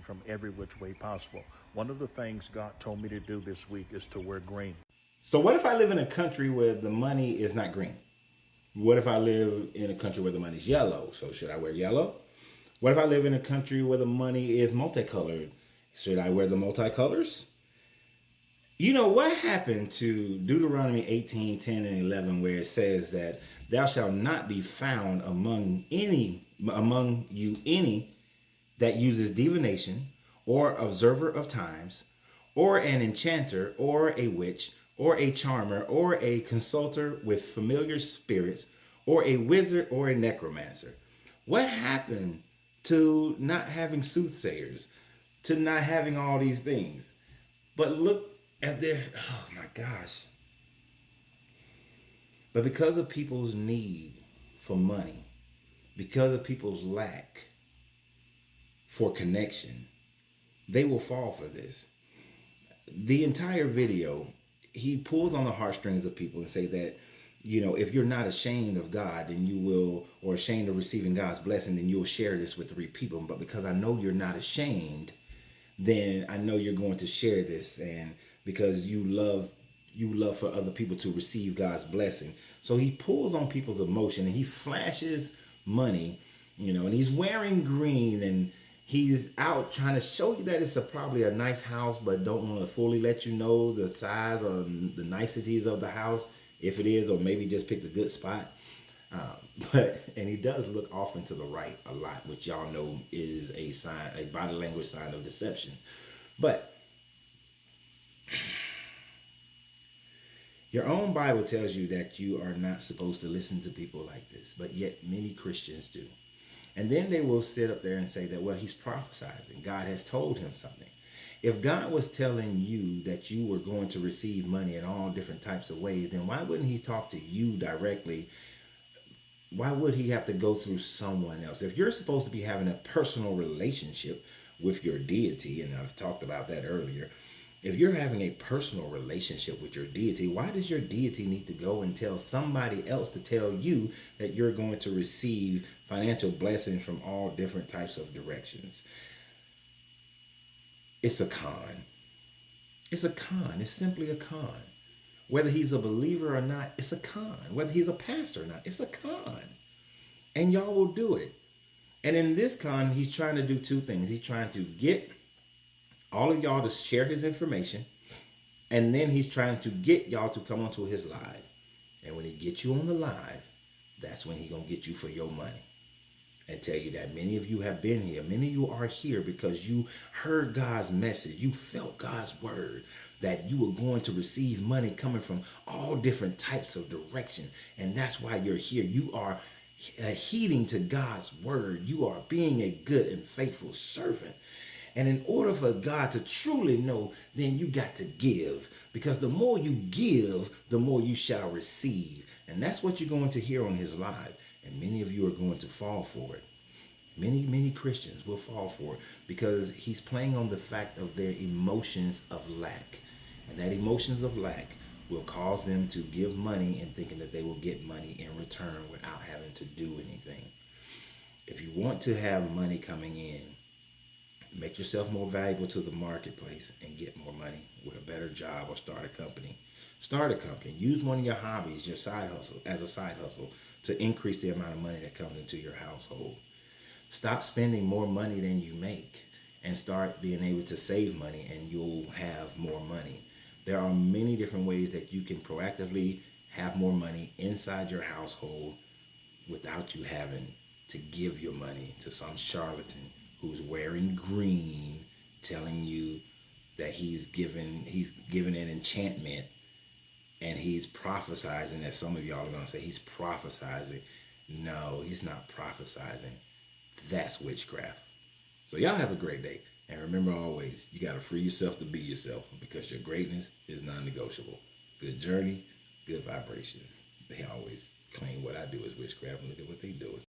from every which way possible. One of the things God told me to do this week is to wear green. So what if I live in a country where the money is not green? What if I live in a country where the money is yellow? So should I wear yellow? What if I live in a country where the money is multicolored? Should I wear the multicolors? You know, what happened to Deuteronomy 18, 10, and 11, where it says that thou shalt not be found among you any that uses divination or observer of times or an enchanter or a witch or a charmer or a consulter with familiar spirits or a wizard or a necromancer? What happened to not having soothsayers, to not having all these things? But look at their, oh my gosh. But because of people's need for money, because of people's lack for connection, they will fall for this. The entire video, he pulls on the heartstrings of people and say that, you know, if you're not ashamed of God, then you will, or ashamed of receiving God's blessing, then you'll share this with 3 people. But because I know you're not ashamed, then I know you're going to share this, and because you love for other people to receive God's blessing. So he pulls on people's emotion and he flashes money, you know, and he's wearing green and he's out trying to show you that it's probably a nice house, but don't want to fully let you know the size or the niceties of the house, if it is, or maybe just pick the good spot. And he does look off and to the right a lot, which y'all know is a body language sign of deception. But your own Bible tells you that you are not supposed to listen to people like this, but yet many Christians do. And then they will sit up there and say that, well, he's prophesizing. God has told him something. If God was telling you that you were going to receive money in all different types of ways, then why wouldn't he talk to you directly? Why would he have to go through someone else? If you're supposed to be having a personal relationship with your deity, and I've talked about that earlier, if you're having a personal relationship with your deity, why does your deity need to go and tell somebody else to tell you that you're going to receive financial blessings from all different types of directions? It's a con. It's a con. It's simply a con. Whether he's a believer or not, it's a con. Whether he's a pastor or not, it's a con. And y'all will do it. And in this con, he's trying to do 2 things. He's trying to get all of y'all to share his information, and then he's trying to get y'all to come onto his live. And when he gets you on the live, that's when he's going to get you for your money and tell you that many of you have been here. Many of you are here because you heard God's message. You felt God's word that you were going to receive money coming from all different types of directions. And that's why you're here. You are heeding to God's word. You are being a good and faithful servant. And in order for God to truly know, then you got to give. Because the more you give, the more you shall receive. And that's what you're going to hear on his live. And many of you are going to fall for it. Many Christians will fall for it because he's playing on the fact of their emotions of lack. And that emotions of lack will cause them to give money and thinking that they will get money in return without having to do anything. If you want to have money coming in, make yourself more valuable to the marketplace and get more money with a better job, or start a company. Start a company. Use one of your hobbies, your side hustle, as a side hustle to increase the amount of money that comes into your household. Stop spending more money than you make and start being able to save money, and you'll have more money. There are many different ways that you can proactively have more money inside your household without you having to give your money to some charlatan who's wearing green, telling you that he's given an enchantment, and he's prophesizing, as some of y'all are going to say, he's prophesizing. No, he's not prophesizing. That's witchcraft. So y'all have a great day. And remember always, you got to free yourself to be yourself, because your greatness is non-negotiable. Good journey, good vibrations. They always claim what I do is witchcraft, and look at what they do.